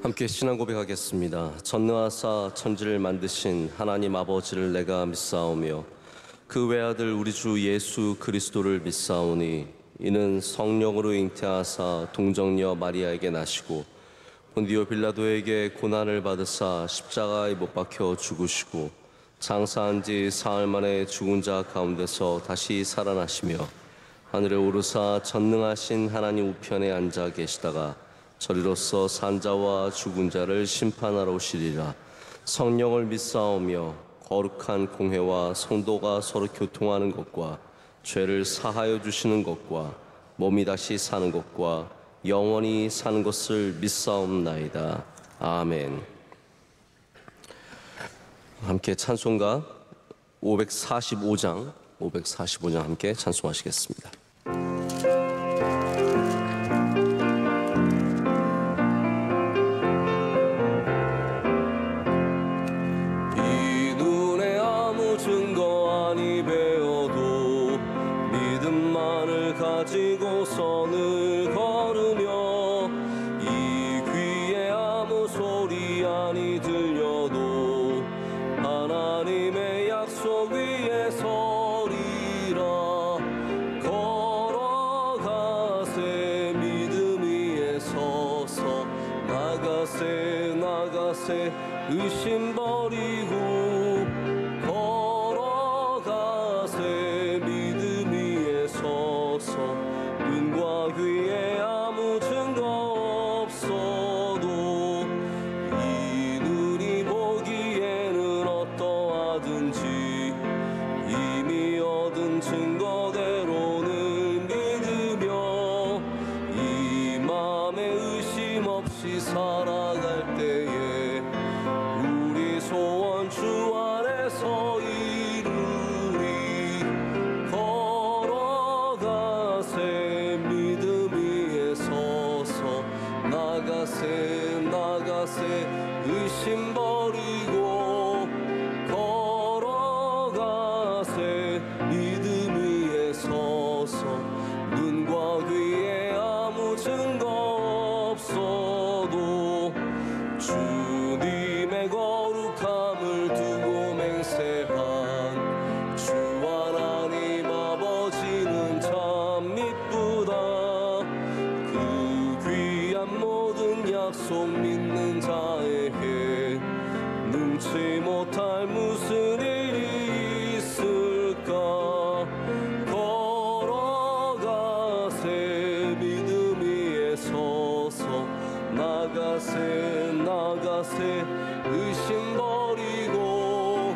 함께 신앙 고백하겠습니다. 전능하사 천지를 만드신 하나님 아버지를 내가 믿사오며 그 외아들 우리 주 예수 그리스도를 믿사오니 이는 성령으로 잉태하사 동정녀 마리아에게 나시고 본디오 빌라도에게 고난을 받으사 십자가에 못 박혀 죽으시고 장사한 지 사흘 만에 죽은 자 가운데서 다시 살아나시며 하늘에 오르사 전능하신 하나님 우편에 앉아 계시다가 저리로서 산자와 죽은 자를 심판하러 오시리라. 성령을 믿사오며 거룩한 공회와 성도가 서로 교통하는 것과 죄를 사하여 주시는 것과 몸이 다시 사는 것과 영원히 사는 것을 믿사옵나이다. 아멘. 함께 찬송가 545장 함께 찬송하시겠습니다. 가지고선을 걸으며 이 귀에 아무 소리 아니 들려도 하나님의 약속 위에 서리라. 걸어가세 믿음 위에 서서 나가세 의심 버리고 걸어가세 믿음 위에 서서 눈과 귀에 아무 증거 없어도 이 눈이 보기에는 어떠하든지 이미 얻은 증거대로는 믿으며 이 맘에 의심 없이 살아갈 때에 우리 소원 주 안에서 이루리. 걸어가세 믿음 위에 서서 나가세 의심 버리고 걸어가세 믿음 위에 서서 눈과 귀에 아무 증거 없어도 주님의 거룩함을 두고 맹세한 주 하나님 아버지는 참 이쁘다. 그 귀한 모든 약속 믿는 자에게 능치 못할 무슨 일이 있을까. 걸어가세 믿음 위에 서서 나가세 의심 버리고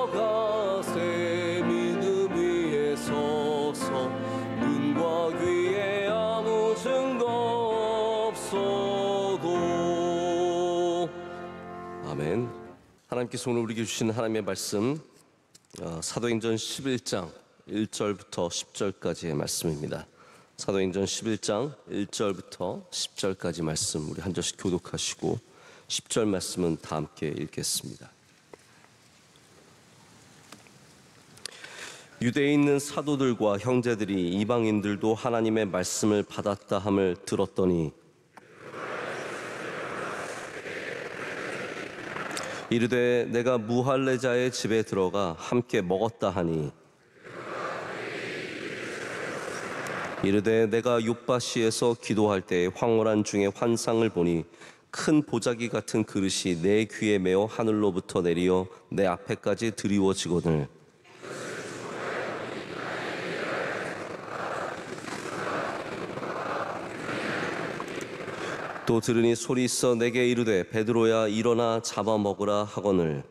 걸어가세 믿음 위에 서서 눈과 귀에 아무 증거 없어도. 아멘. 하나님께서 오늘 우리에게 주신 하나님의 말씀 사도행전 11장 1절부터 10절까지의 말씀입니다. 사도행전 11장 1절부터 10절까지 말씀 우리 한 절씩 교독하시고 10절 말씀은 다 함께 읽겠습니다. 유대에 있는 사도들과 형제들이 이방인들도 하나님의 말씀을 받았다 함을 들었더니 이르되 내가 무할레자의 집에 들어가 함께 먹었다 하니 이르되 내가 욥바시에서 기도할 때 황홀한 중에 환상을 보니 큰 보자기 같은 그릇이 내 귀에 메어 하늘로부터 내리어 내 앞에까지 드리워지거늘 또 들으니 소리 있어 내게 이르되 베드로야 일어나 잡아먹으라 하거늘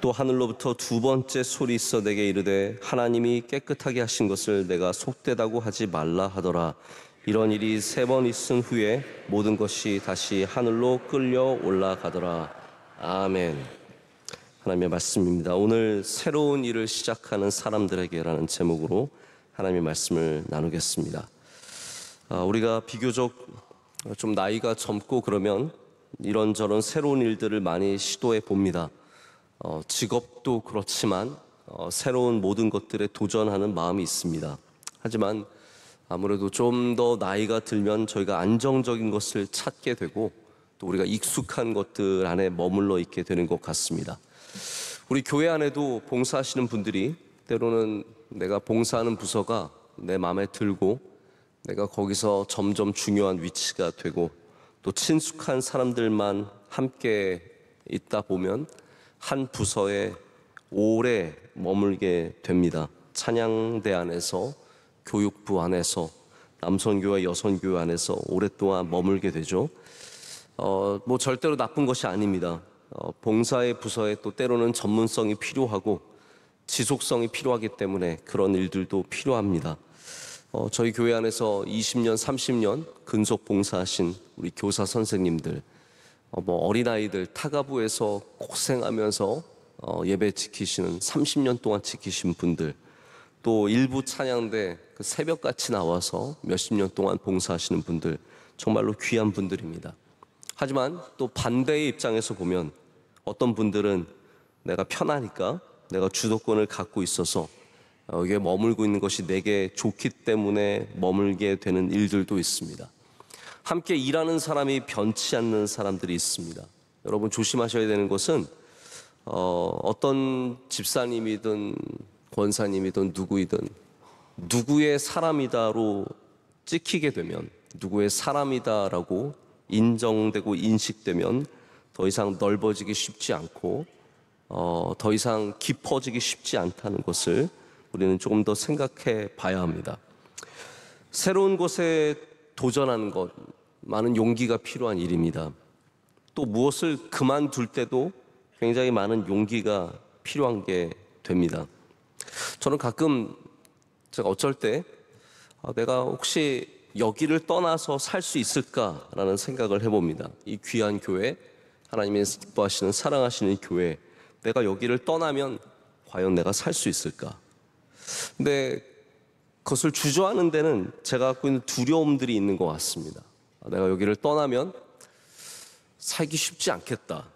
또 하늘로부터 두 번째 소리 있어 내게 이르되 하나님이 깨끗하게 하신 것을 내가 속되다고 하지 말라 하더라. 이런 일이 3번 있은 후에 모든 것이 다시 하늘로 끌려 올라가더라. 아멘. 하나님의 말씀입니다. 오늘 새로운 일을 시작하는 사람들에게라는 제목으로 하나님의 말씀을 나누겠습니다. 우리가 비교적 좀 나이가 젊고 그러면 이런저런 새로운 일들을 많이 시도해 봅니다. 직업도 그렇지만 새로운 모든 것들에 도전하는 마음이 있습니다. 하지만 아무래도 좀 더 나이가 들면 저희가 안정적인 것을 찾게 되고 또 우리가 익숙한 것들 안에 머물러 있게 되는 것 같습니다. 우리 교회 안에도 봉사하시는 분들이 때로는 내가 봉사하는 부서가 내 마음에 들고 내가 거기서 점점 중요한 위치가 되고 또 친숙한 사람들만 함께 있다 보면 한 부서에 오래 머물게 됩니다. 찬양대 안에서, 교육부 안에서, 남선교회, 여선교회 안에서 오랫동안 머물게 되죠. 뭐 절대로 나쁜 것이 아닙니다. 봉사의 부서에 또 때로는 전문성이 필요하고 지속성이 필요하기 때문에 그런 일들도 필요합니다. 저희 교회 안에서 20년, 30년 근속 봉사하신 우리 교사 선생님들, 어린아이들 타가부에서 고생하면서 예배 지키시는 30년 동안 지키신 분들, 또 일부 찬양대 그 새벽같이 나와서 몇십 년 동안 봉사하시는 분들, 정말로 귀한 분들입니다. 하지만 또 반대의 입장에서 보면 어떤 분들은 내가 편하니까, 내가 주도권을 갖고 있어서 여기에 머물고 있는 것이 내게 좋기 때문에 머물게 되는 일들도 있습니다. 함께 일하는 사람이 변치 않는 사람들이 있습니다. 여러분 조심하셔야 되는 것은 어떤 집사님이든 권사님이든 누구이든 누구의 사람이다로 찍히게 되면, 누구의 사람이다라고 인정되고 인식되면 더 이상 넓어지기 쉽지 않고 더 이상 깊어지기 쉽지 않다는 것을 우리는 조금 더 생각해 봐야 합니다. 새로운 곳에 도전하는 것, 많은 용기가 필요한 일입니다. 또 무엇을 그만둘 때도 굉장히 많은 용기가 필요한 게 됩니다. 저는 가끔 제가 어쩔 때 내가 혹시 여기를 떠나서 살 수 있을까라는 생각을 해봅니다. 이 귀한 교회, 하나님의 기뻐하시는 사랑하시는 교회, 내가 여기를 떠나면 과연 내가 살 수 있을까? 근데 그것을 주저하는 데는 제가 갖고 있는 두려움들이 있는 것 같습니다. 내가 여기를 떠나면 살기 쉽지 않겠다.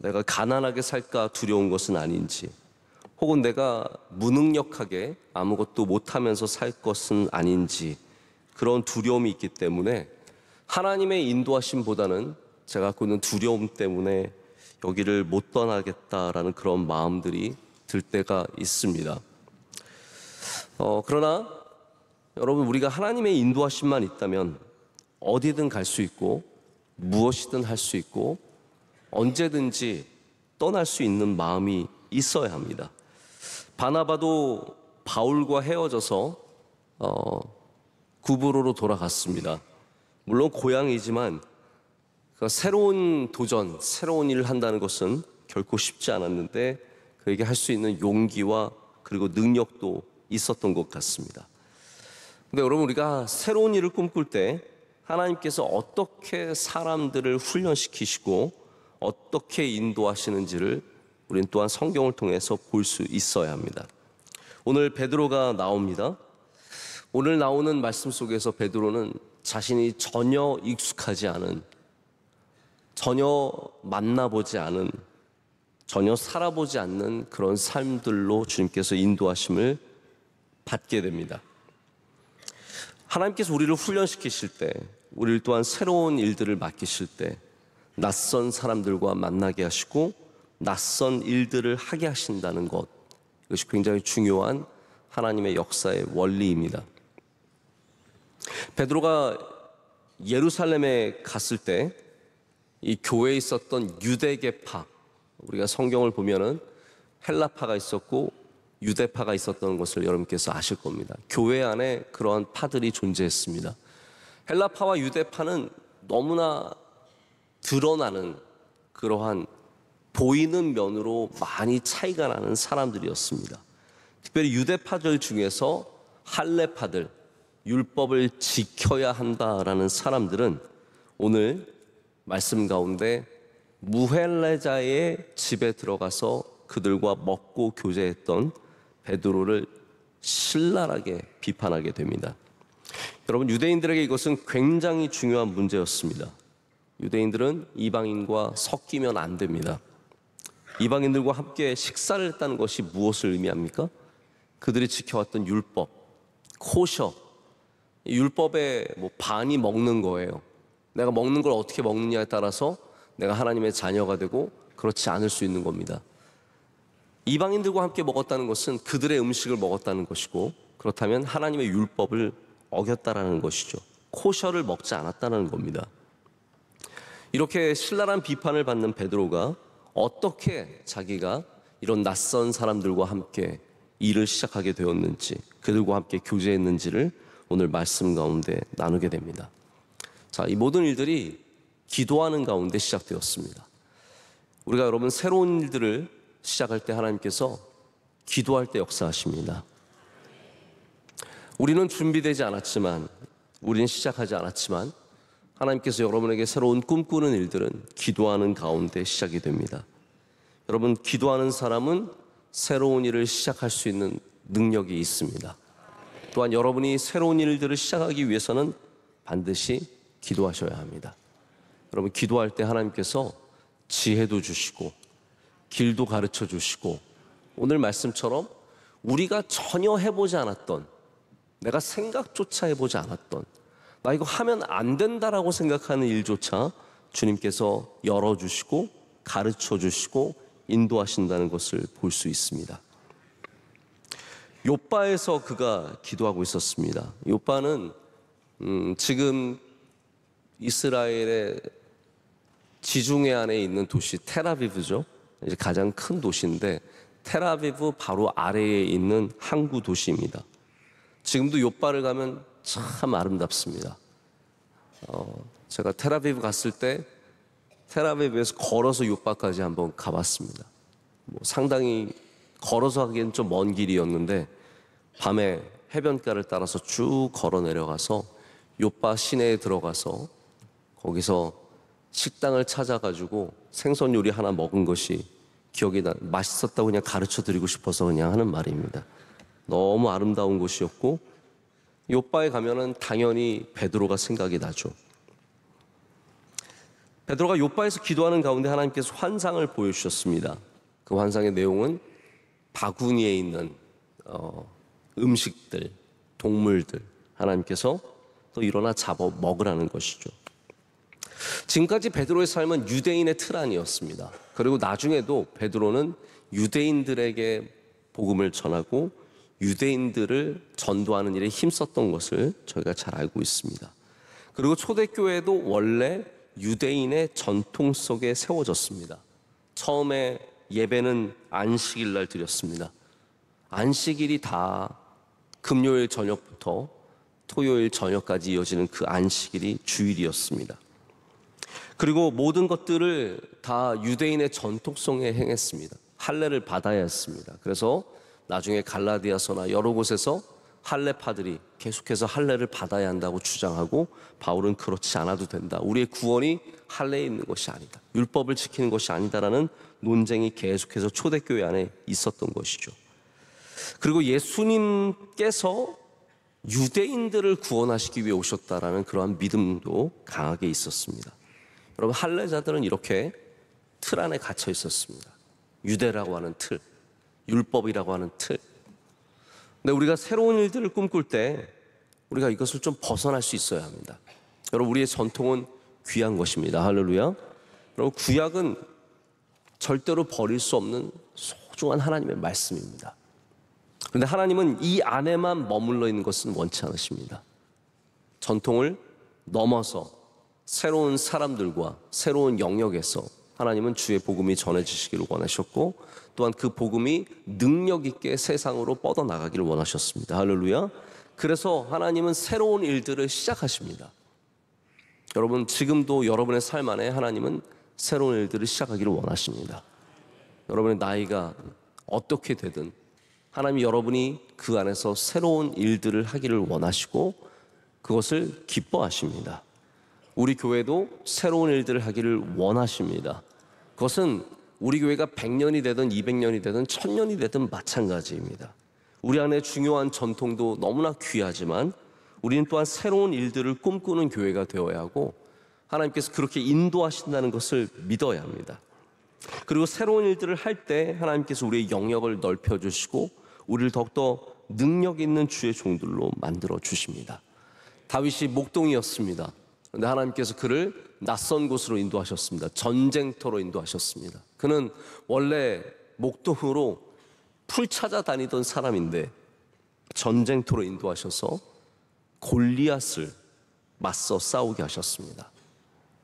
내가 가난하게 살까 두려운 것은 아닌지, 혹은 내가 무능력하게 아무것도 못하면서 살 것은 아닌지, 그런 두려움이 있기 때문에 하나님의 인도하심보다는 제가 갖고 있는 두려움 때문에 여기를 못 떠나겠다라는 그런 마음들이 들 때가 있습니다. 그러나 여러분, 우리가 하나님의 인도하심만 있다면 어디든 갈 수 있고 무엇이든 할 수 있고 언제든지 떠날 수 있는 마음이 있어야 합니다. 바나바도 바울과 헤어져서 구브로로 돌아갔습니다. 물론 고향이지만 새로운 도전, 새로운 일을 한다는 것은 결코 쉽지 않았는데 그에게 할 수 있는 용기와 그리고 능력도 있었던 것 같습니다. 근데 여러분, 우리가 새로운 일을 꿈꿀 때 하나님께서 어떻게 사람들을 훈련시키시고 어떻게 인도하시는지를 우리는 또한 성경을 통해서 볼 수 있어야 합니다. 오늘 베드로가 나옵니다. 오늘 나오는 말씀 속에서 베드로는 자신이 전혀 익숙하지 않은, 전혀 만나보지 않은, 전혀 살아보지 않는 그런 삶들로 주님께서 인도하심을 받게 됩니다. 하나님께서 우리를 훈련시키실 때, 우리를 또한 새로운 일들을 맡기실 때 낯선 사람들과 만나게 하시고 낯선 일들을 하게 하신다는 것, 이것이 굉장히 중요한 하나님의 역사의 원리입니다. 베드로가 예루살렘에 갔을 때 이 교회에 있었던 유대계파, 우리가 성경을 보면은 헬라파가 있었고 유대파가 있었던 것을 여러분께서 아실 겁니다. 교회 안에 그러한 파들이 존재했습니다. 헬라파와 유대파는 너무나 드러나는, 그러한 보이는 면으로 많이 차이가 나는 사람들이었습니다. 특별히 유대파들 중에서 할례파들, 율법을 지켜야 한다라는 사람들은 오늘 말씀 가운데 무헬레자의 집에 들어가서 그들과 먹고 교제했던 베드로를 신랄하게 비판하게 됩니다. 여러분, 유대인들에게 이것은 굉장히 중요한 문제였습니다. 유대인들은 이방인과 섞이면 안 됩니다. 이방인들과 함께 식사를 했다는 것이 무엇을 의미합니까? 그들이 지켜왔던 율법, 코셔, 이 율법의 반이 먹는 거예요. 내가 먹는 걸 어떻게 먹느냐에 따라서 내가 하나님의 자녀가 되고 그렇지 않을 수 있는 겁니다. 이방인들과 함께 먹었다는 것은 그들의 음식을 먹었다는 것이고, 그렇다면 하나님의 율법을 어겼다라는 것이죠. 코셔를 먹지 않았다는 겁니다. 이렇게 신랄한 비판을 받는 베드로가 어떻게 자기가 이런 낯선 사람들과 함께 일을 시작하게 되었는지, 그들과 함께 교제했는지를 오늘 말씀 가운데 나누게 됩니다. 자, 이 모든 일들이 기도하는 가운데 시작되었습니다. 우리가 여러분 새로운 일들을 시작할 때 하나님께서 기도할 때 역사하십니다. 우리는 준비되지 않았지만, 우리는 시작하지 않았지만 하나님께서 여러분에게 새로운 꿈꾸는 일들은 기도하는 가운데 시작이 됩니다. 여러분, 기도하는 사람은 새로운 일을 시작할 수 있는 능력이 있습니다. 또한 여러분이 새로운 일들을 시작하기 위해서는 반드시 기도하셔야 합니다. 여러분, 기도할 때 하나님께서 지혜도 주시고 길도 가르쳐 주시고, 오늘 말씀처럼 우리가 전혀 해보지 않았던, 내가 생각조차 해보지 않았던, 나 이거 하면 안 된다라고 생각하는 일조차 주님께서 열어주시고 가르쳐 주시고 인도하신다는 것을 볼 수 있습니다. 욥바에서 그가 기도하고 있었습니다. 욥바는 지금 이스라엘의 지중해 안에 있는 도시 텔아비브죠. 이제 가장 큰 도시인데 텔아비브 바로 아래에 있는 항구 도시입니다. 지금도 욥바를 가면 참 아름답습니다. 제가 텔아비브 갔을 때 텔아비브에서 걸어서 욥바까지 한번 가봤습니다. 상당히 걸어서 가기엔 좀 먼 길이었는데 밤에 해변가를 따라서 쭉 걸어 내려가서 욥바 시내에 들어가서 거기서 식당을 찾아가지고 생선 요리 하나 먹은 것이 기억이 나. 맛있었다고 그냥 가르쳐 드리고 싶어서 그냥 하는 말입니다. 너무 아름다운 곳이었고, 욥바에 가면은 당연히 베드로가 생각이 나죠. 베드로가 욥바에서 기도하는 가운데 하나님께서 환상을 보여주셨습니다. 그 환상의 내용은 바구니에 있는 음식들, 동물들, 하나님께서 또 일어나 잡아 먹으라는 것이죠. 지금까지 베드로의 삶은 유대인의 틀 안이었습니다. 그리고 나중에도 베드로는 유대인들에게 복음을 전하고 유대인들을 전도하는 일에 힘썼던 것을 저희가 잘 알고 있습니다. 그리고 초대교회도 원래 유대인의 전통 속에 세워졌습니다. 처음에 예배는 안식일 날 드렸습니다. 안식일이 다 금요일 저녁부터 토요일 저녁까지 이어지는 그 안식일이 주일이었습니다. 그리고 모든 것들을 다 유대인의 전통성에 행했습니다. 할례를 받아야 했습니다. 그래서 나중에 갈라디아서나 여러 곳에서 할례파들이 계속해서 할례를 받아야 한다고 주장하고, 바울은 그렇지 않아도 된다, 우리의 구원이 할례에 있는 것이 아니다, 율법을 지키는 것이 아니다라는 논쟁이 계속해서 초대교회 안에 있었던 것이죠. 그리고 예수님께서 유대인들을 구원하시기 위해 오셨다라는 그러한 믿음도 강하게 있었습니다. 여러분, 할례자들은 이렇게 틀 안에 갇혀 있었습니다. 유대라고 하는 틀, 율법이라고 하는 틀. 근데 우리가 새로운 일들을 꿈꿀 때 우리가 이것을 좀 벗어날 수 있어야 합니다. 여러분, 우리의 전통은 귀한 것입니다. 할렐루야. 여러분, 구약은 절대로 버릴 수 없는 소중한 하나님의 말씀입니다. 그런데 하나님은 이 안에만 머물러 있는 것은 원치 않으십니다. 전통을 넘어서 새로운 사람들과 새로운 영역에서 하나님은 주의 복음이 전해지시기를 원하셨고, 또한 그 복음이 능력 있게 세상으로 뻗어나가기를 원하셨습니다. 할렐루야. 그래서 하나님은 새로운 일들을 시작하십니다. 여러분, 지금도 여러분의 삶 안에 하나님은 새로운 일들을 시작하기를 원하십니다. 여러분의 나이가 어떻게 되든 하나님이 여러분이 그 안에서 새로운 일들을 하기를 원하시고 그것을 기뻐하십니다. 우리 교회도 새로운 일들을 하기를 원하십니다. 그것은 우리 교회가 100년이 되든 200년이 되든 1000년이 되든 마찬가지입니다. 우리 안에 중요한 전통도 너무나 귀하지만 우리는 또한 새로운 일들을 꿈꾸는 교회가 되어야 하고, 하나님께서 그렇게 인도하신다는 것을 믿어야 합니다. 그리고 새로운 일들을 할 때 하나님께서 우리의 영역을 넓혀주시고 우리를 더욱더 능력 있는 주의 종들로 만들어 주십니다. 다윗이 목동이었습니다. 그런데 하나님께서 그를 낯선 곳으로 인도하셨습니다. 전쟁터로 인도하셨습니다. 그는 원래 목동으로 풀 찾아다니던 사람인데 전쟁터로 인도하셔서 골리앗을 맞서 싸우게 하셨습니다.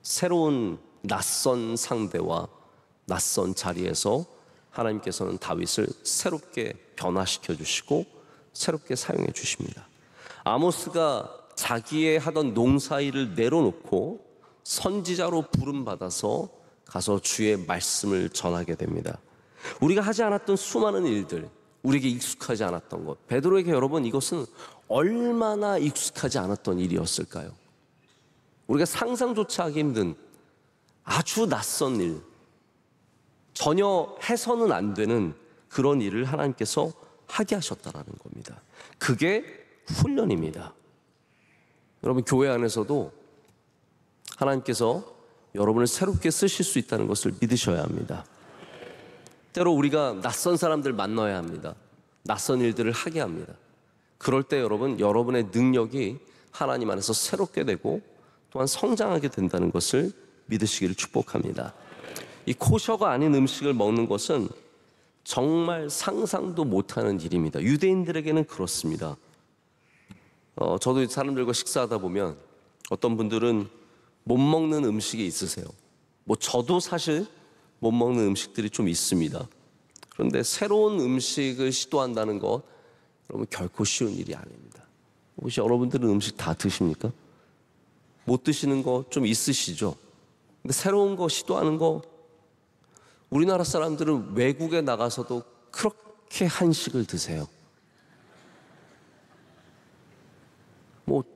새로운 낯선 상대와 낯선 자리에서 하나님께서는 다윗을 새롭게 변화시켜 주시고 새롭게 사용해 주십니다. 아모스가 자기의 하던 농사일을 내려놓고 선지자로 부름받아서 가서 주의 말씀을 전하게 됩니다. 우리가 하지 않았던 수많은 일들, 우리에게 익숙하지 않았던 것, 베드로에게 여러분 이것은 얼마나 익숙하지 않았던 일이었을까요? 우리가 상상조차 하기 힘든 아주 낯선 일, 전혀 해서는 안 되는 그런 일을 하나님께서 하게 하셨다라는 겁니다. 그게 훈련입니다. 여러분, 교회 안에서도 하나님께서 여러분을 새롭게 쓰실 수 있다는 것을 믿으셔야 합니다. 때로 우리가 낯선 사람들 만나야 합니다. 낯선 일들을 하게 합니다. 그럴 때 여러분, 여러분의 능력이 하나님 안에서 새롭게 되고 또한 성장하게 된다는 것을 믿으시기를 축복합니다. 이 코셔가 아닌 음식을 먹는 것은 정말 상상도 못하는 일입니다. 유대인들에게는 그렇습니다. 저도 사람들과 식사하다 보면 어떤 분들은 못 먹는 음식이 있으세요. 저도 사실 못 먹는 음식들이 좀 있습니다. 그런데 새로운 음식을 시도한다는 것, 여러분 결코 쉬운 일이 아닙니다. 혹시 여러분들은 음식 다 드십니까? 못 드시는 거 좀 있으시죠? 근데 새로운 거 시도하는 거, 우리나라 사람들은 외국에 나가서도 그렇게 한식을 드세요.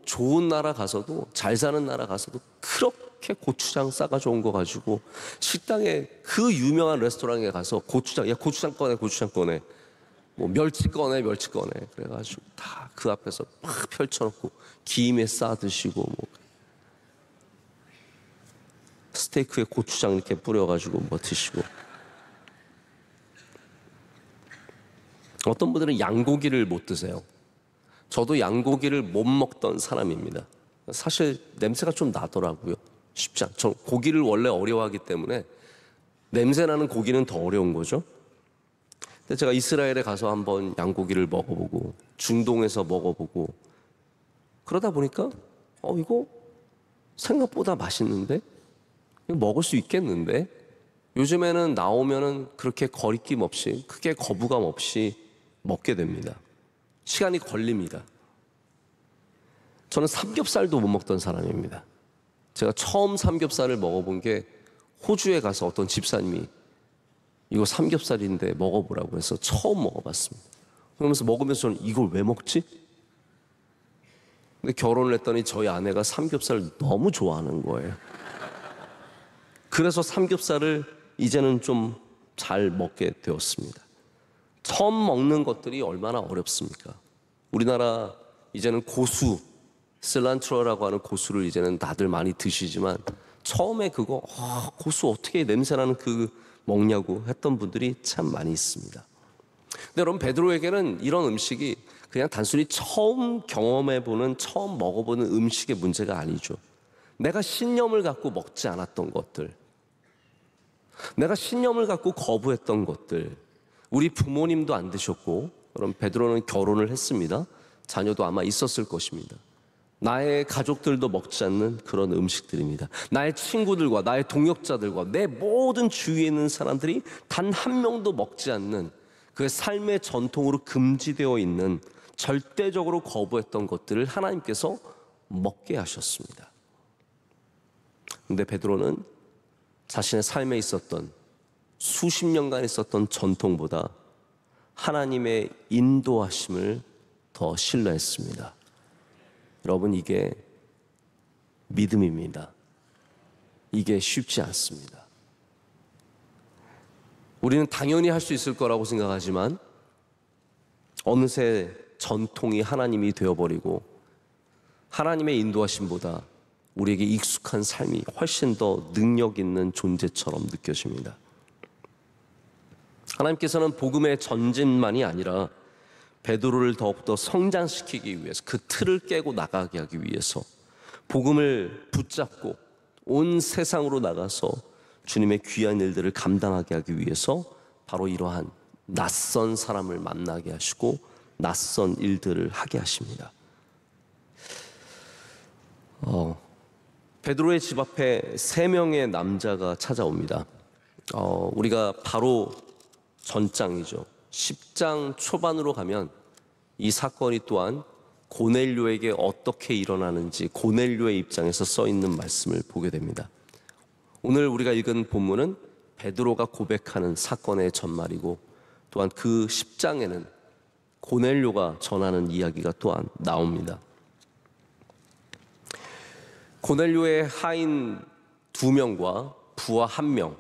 좋은 나라 가서도, 잘 사는 나라 가서도 그렇게 고추장 싸가지고 온 거 가지고 식당에, 그 유명한 레스토랑에 가서 고추장, 야 고추장 꺼내, 고추장 꺼내, 멸치 꺼내, 멸치 꺼내, 그래가지고 다 그 앞에서 막 펼쳐놓고 김에 싸 드시고, 스테이크에 고추장 이렇게 뿌려가지고 드시고. 어떤 분들은 양고기를 못 드세요. 저도 양고기를 못 먹던 사람입니다. 사실 냄새가 좀 나더라고요. 쉽지 않죠. 저 고기를 원래 어려워하기 때문에 냄새나는 고기는 더 어려운 거죠. 근데 제가 이스라엘에 가서 한번 양고기를 먹어보고 중동에서 먹어보고 그러다 보니까 이거 생각보다 맛있는데? 이거 먹을 수 있겠는데? 요즘에는 나오면은 그렇게 거리낌 없이, 크게 거부감 없이 먹게 됩니다. 시간이 걸립니다. 저는 삼겹살도 못 먹던 사람입니다. 제가 처음 삼겹살을 먹어본 게 호주에 가서 어떤 집사님이 이거 삼겹살인데 먹어보라고 해서 처음 먹어봤습니다. 그러면서 먹으면서 저는 이걸 왜 먹지? 근데 결혼을 했더니 저희 아내가 삼겹살을 너무 좋아하는 거예요. 그래서 삼겹살을 이제는 좀 잘 먹게 되었습니다. 처음 먹는 것들이 얼마나 어렵습니까? 우리나라 이제는 고수, 실란트로라고 하는 고수를 이제는 다들 많이 드시지만 처음에 그거 고수 어떻게 냄새나는 그 먹냐고 했던 분들이 참 많이 있습니다. 근데 여러분, 베드로에게는 이런 음식이 그냥 단순히 처음 경험해보는, 처음 먹어보는 음식의 문제가 아니죠. 내가 신념을 갖고 먹지 않았던 것들, 내가 신념을 갖고 거부했던 것들, 우리 부모님도 안 드셨고, 그럼 베드로는 결혼을 했습니다. 자녀도 아마 있었을 것입니다. 나의 가족들도 먹지 않는 그런 음식들입니다. 나의 친구들과 나의 동역자들과 내 모든 주위에 있는 사람들이 단 한 명도 먹지 않는 그 삶의 전통으로 금지되어 있는, 절대적으로 거부했던 것들을 하나님께서 먹게 하셨습니다. 근데 베드로는 자신의 삶에 있었던, 수십 년간 있었던 전통보다 하나님의 인도하심을 더 신뢰했습니다. 여러분, 이게 믿음입니다. 이게 쉽지 않습니다. 우리는 당연히 할 수 있을 거라고 생각하지만 어느새 전통이 하나님이 되어버리고 하나님의 인도하심보다 우리에게 익숙한 삶이 훨씬 더 능력 있는 존재처럼 느껴집니다. 하나님께서는 복음의 전진만이 아니라 베드로를 더욱더 성장시키기 위해서, 그 틀을 깨고 나가게 하기 위해서 복음을 붙잡고 온 세상으로 나가서 주님의 귀한 일들을 감당하게 하기 위해서 바로 이러한 낯선 사람을 만나게 하시고 낯선 일들을 하게 하십니다. 베드로의 집 앞에 3명의 남자가 찾아옵니다. 우리가 바로 전장이죠. 10장 초반으로 가면 이 사건이 또한 고넬료에게 어떻게 일어나는지 고넬료의 입장에서 써 있는 말씀을 보게 됩니다. 오늘 우리가 읽은 본문은 베드로가 고백하는 사건의 전말이고, 또한 그 10장에는 고넬료가 전하는 이야기가 또한 나옵니다. 고넬료의 하인 2명과 부하 1명,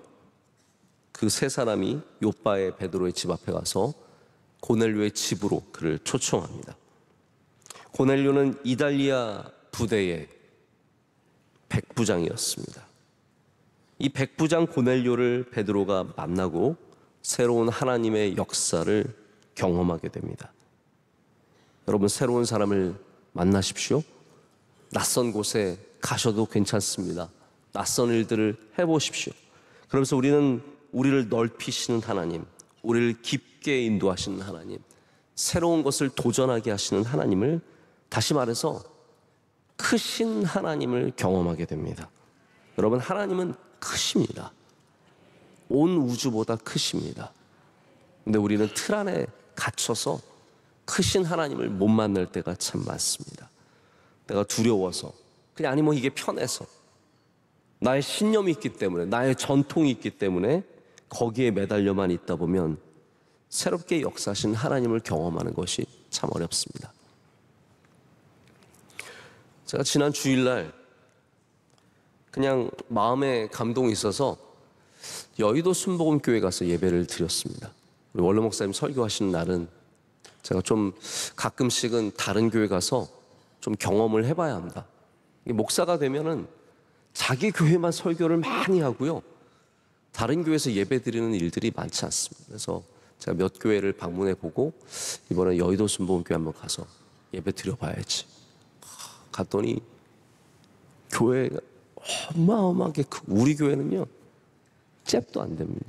그 3사람이 요빠의 베드로의 집 앞에 가서 고넬료의 집으로 그를 초청합니다. 고넬료는 이달리아 부대의 백부장이었습니다. 이 백부장 고넬료를 베드로가 만나고 새로운 하나님의 역사를 경험하게 됩니다. 여러분, 새로운 사람을 만나십시오. 낯선 곳에 가셔도 괜찮습니다. 낯선 일들을 해보십시오. 그러면서 우리는 우리를 넓히시는 하나님, 우리를 깊게 인도하시는 하나님, 새로운 것을 도전하게 하시는 하나님을, 다시 말해서 크신 하나님을 경험하게 됩니다. 여러분, 하나님은 크십니다. 온 우주보다 크십니다. 근데 우리는 틀 안에 갇혀서 크신 하나님을 못 만날 때가 참 많습니다. 내가 두려워서, 그냥 아니 이게 편해서, 나의 신념이 있기 때문에, 나의 전통이 있기 때문에 거기에 매달려만 있다 보면 새롭게 역사하신 하나님을 경험하는 것이 참 어렵습니다. 제가 지난 주일날 그냥 마음에 감동이 있어서 여의도 순복음교회 가서 예배를 드렸습니다. 우리 원로 목사님 설교하시는 날은 제가 좀 가끔씩은 다른 교회 가서 좀 경험을 해봐야 합니다. 목사가 되면은 자기 교회만 설교를 많이 하고요, 다른 교회에서 예배 드리는 일들이 많지 않습니다. 그래서 제가 몇 교회를 방문해 보고 이번에 여의도 순복음교회 한번 가서 예배 드려봐야지. 갔더니 교회가 어마어마하게 크고, 우리 교회는요 잽도 안 됩니다.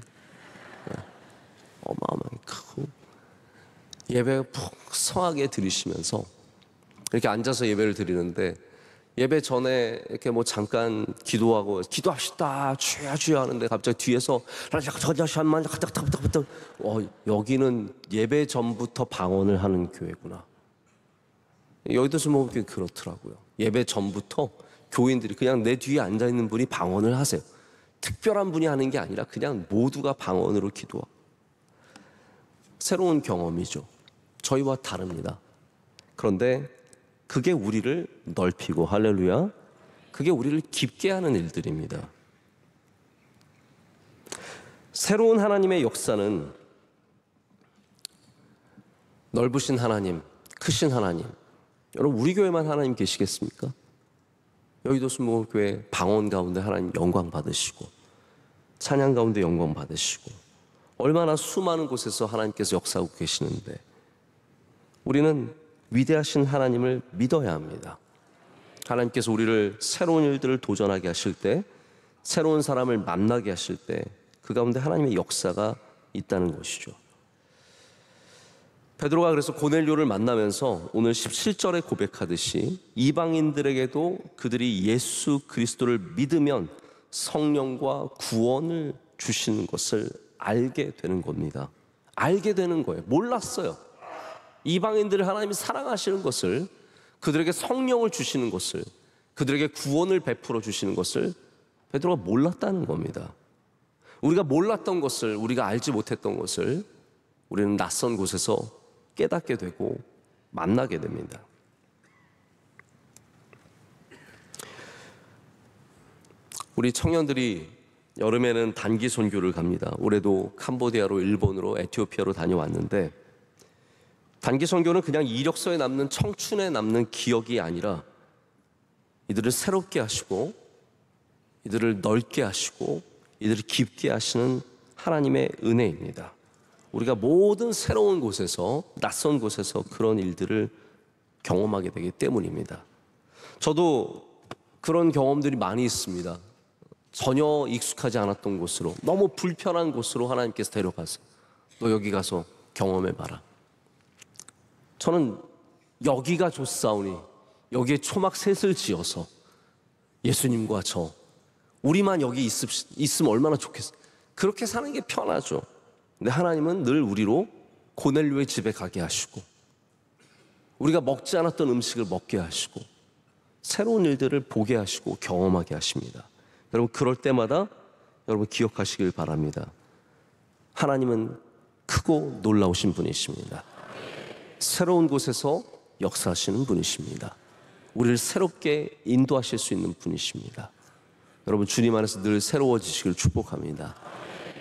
어마어마하게 크고 예배 풍성하게 드리시면서 이렇게 앉아서 예배를 드리는데, 예배 전에 이렇게 잠깐 기도하고 기도합시다 주야 주야 하는데 갑자기 뒤에서 여기는 예배 전부터 방언을 하는 교회구나. 여의도 순복음교회 그렇더라고요. 예배 전부터 교인들이 그냥 내 뒤에 앉아있는 분이 방언을 하세요. 특별한 분이 하는 게 아니라 그냥 모두가 방언으로 기도하고. 새로운 경험이죠. 저희와 다릅니다. 그런데 그게 우리를 넓히고, 할렐루야, 그게 우리를 깊게 하는 일들입니다. 새로운 하나님의 역사는 넓으신 하나님, 크신 하나님, 여러분 우리 교회만 하나님 계시겠습니까? 여의도 순복음교회 방언 가운데 하나님 영광 받으시고, 찬양 가운데 영광 받으시고, 얼마나 수많은 곳에서 하나님께서 역사하고 계시는데, 우리는 위대하신 하나님을 믿어야 합니다. 하나님께서 우리를 새로운 일들을 도전하게 하실 때, 새로운 사람을 만나게 하실 때 그 가운데 하나님의 역사가 있다는 것이죠. 베드로가 그래서 고넬료를 만나면서 오늘 17절에 고백하듯이 이방인들에게도 그들이 예수 그리스도를 믿으면 성령과 구원을 주시는 것을 알게 되는 겁니다. 알게 되는 거예요. 몰랐어요. 이방인들을 하나님이 사랑하시는 것을, 그들에게 성령을 주시는 것을, 그들에게 구원을 베풀어 주시는 것을 베드로가 몰랐다는 겁니다. 우리가 몰랐던 것을, 우리가 알지 못했던 것을 우리는 낯선 곳에서 깨닫게 되고 만나게 됩니다. 우리 청년들이 여름에는 단기 선교를 갑니다. 올해도 캄보디아로, 일본으로, 에티오피아로 다녀왔는데, 단기 선교는 그냥 이력서에 남는, 청춘에 남는 기억이 아니라 이들을 새롭게 하시고, 이들을 넓게 하시고, 이들을 깊게 하시는 하나님의 은혜입니다. 우리가 모든 새로운 곳에서, 낯선 곳에서 그런 일들을 경험하게 되기 때문입니다. 저도 그런 경험들이 많이 있습니다. 전혀 익숙하지 않았던 곳으로, 너무 불편한 곳으로 하나님께서 데려가서 너 여기 가서 경험해봐라. 저는 여기가 좋사오니 여기에 초막셋을 지어서 예수님과 저 우리만 여기 있으면 얼마나 좋겠어요. 그렇게 사는 게 편하죠. 근데 하나님은 늘 우리로 고넬료의 집에 가게 하시고, 우리가 먹지 않았던 음식을 먹게 하시고, 새로운 일들을 보게 하시고 경험하게 하십니다. 여러분, 그럴 때마다 여러분 기억하시길 바랍니다. 하나님은 크고 놀라우신 분이십니다. 새로운 곳에서 역사하시는 분이십니다. 우리를 새롭게 인도하실 수 있는 분이십니다. 여러분, 주님 안에서 늘 새로워지시길 축복합니다.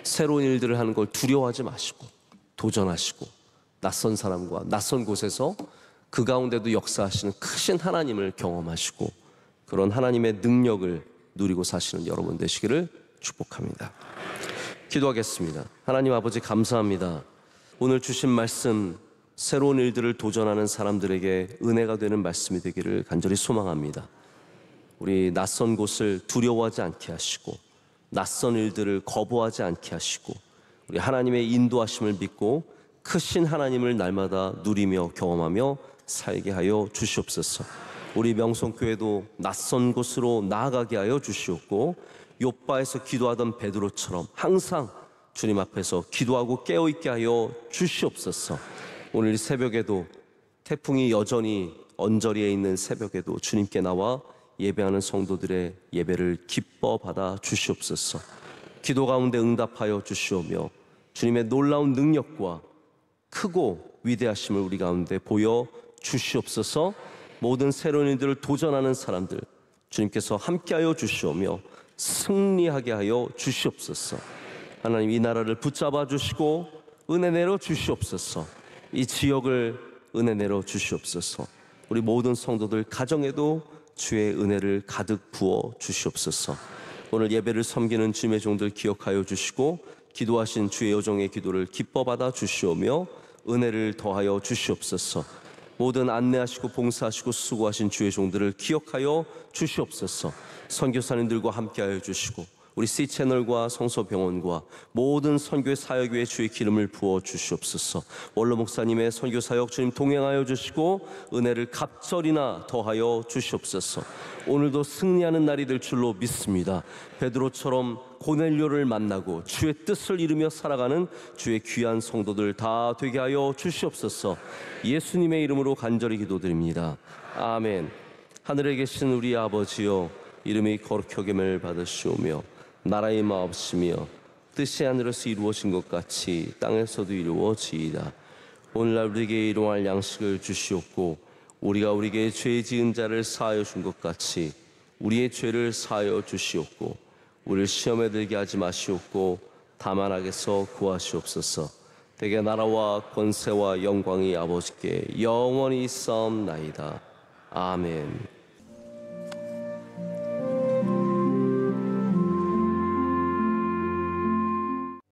새로운 일들을 하는 걸 두려워하지 마시고 도전하시고, 낯선 사람과 낯선 곳에서 그 가운데도 역사하시는 크신 하나님을 경험하시고, 그런 하나님의 능력을 누리고 사시는 여러분 되시기를 축복합니다. 기도하겠습니다. 하나님 아버지, 감사합니다. 오늘 주신 말씀, 새로운 일들을 도전하는 사람들에게 은혜가 되는 말씀이 되기를 간절히 소망합니다. 우리 낯선 곳을 두려워하지 않게 하시고, 낯선 일들을 거부하지 않게 하시고, 우리 하나님의 인도하심을 믿고 크신 하나님을 날마다 누리며 경험하며 살게 하여 주시옵소서. 우리 명성교회도 낯선 곳으로 나아가게 하여 주시옵고, 욥바에서 기도하던 베드로처럼 항상 주님 앞에서 기도하고 깨어있게 하여 주시옵소서. 오늘 새벽에도 태풍이 여전히 언저리에 있는 새벽에도 주님께 나와 예배하는 성도들의 예배를 기뻐 받아 주시옵소서. 기도 가운데 응답하여 주시오며 주님의 놀라운 능력과 크고 위대하심을 우리 가운데 보여 주시옵소서. 모든 새로운 일들을 도전하는 사람들 주님께서 함께하여 주시오며 승리하게 하여 주시옵소서. 하나님, 이 나라를 붙잡아 주시고 은혜 내려 주시옵소서. 이 지역을 은혜 내려 주시옵소서. 우리 모든 성도들 가정에도 주의 은혜를 가득 부어 주시옵소서. 오늘 예배를 섬기는 주님의 종들 기억하여 주시고, 기도하신 주의 여종의 기도를 기뻐 받아 주시오며 은혜를 더하여 주시옵소서. 모든 안내하시고 봉사하시고 수고하신 주의 종들을 기억하여 주시옵소서. 선교사님들과 함께하여 주시고, 우리 C채널과 성서병원과 모든 선교의 사역에 주의 기름을 부어 주시옵소서. 원로 목사님의 선교 사역 주님 동행하여 주시고 은혜를 갑절이나 더하여 주시옵소서. 오늘도 승리하는 날이 될 줄로 믿습니다. 베드로처럼 고넬료를 만나고 주의 뜻을 이루며 살아가는 주의 귀한 성도들 다 되게 하여 주시옵소서. 예수님의 이름으로 간절히 기도드립니다. 아멘. 하늘에 계신 우리 아버지여, 이름이 거룩히 여김을 받으시오며 나라의 마옵시며 뜻이 하늘에서 이루어진 것 같이 땅에서도 이루어지이다. 오늘날 우리에게 일용할 양식을 주시옵고, 우리가 우리에게 죄 지은 자를 사하여 준 것 같이 우리의 죄를 사하여 주시옵고, 우리를 시험에 들게 하지 마시옵고 다만 악에서 구하시옵소서. 대개 나라와 권세와 영광이 아버지께 영원히 있사옵나이다. 아멘.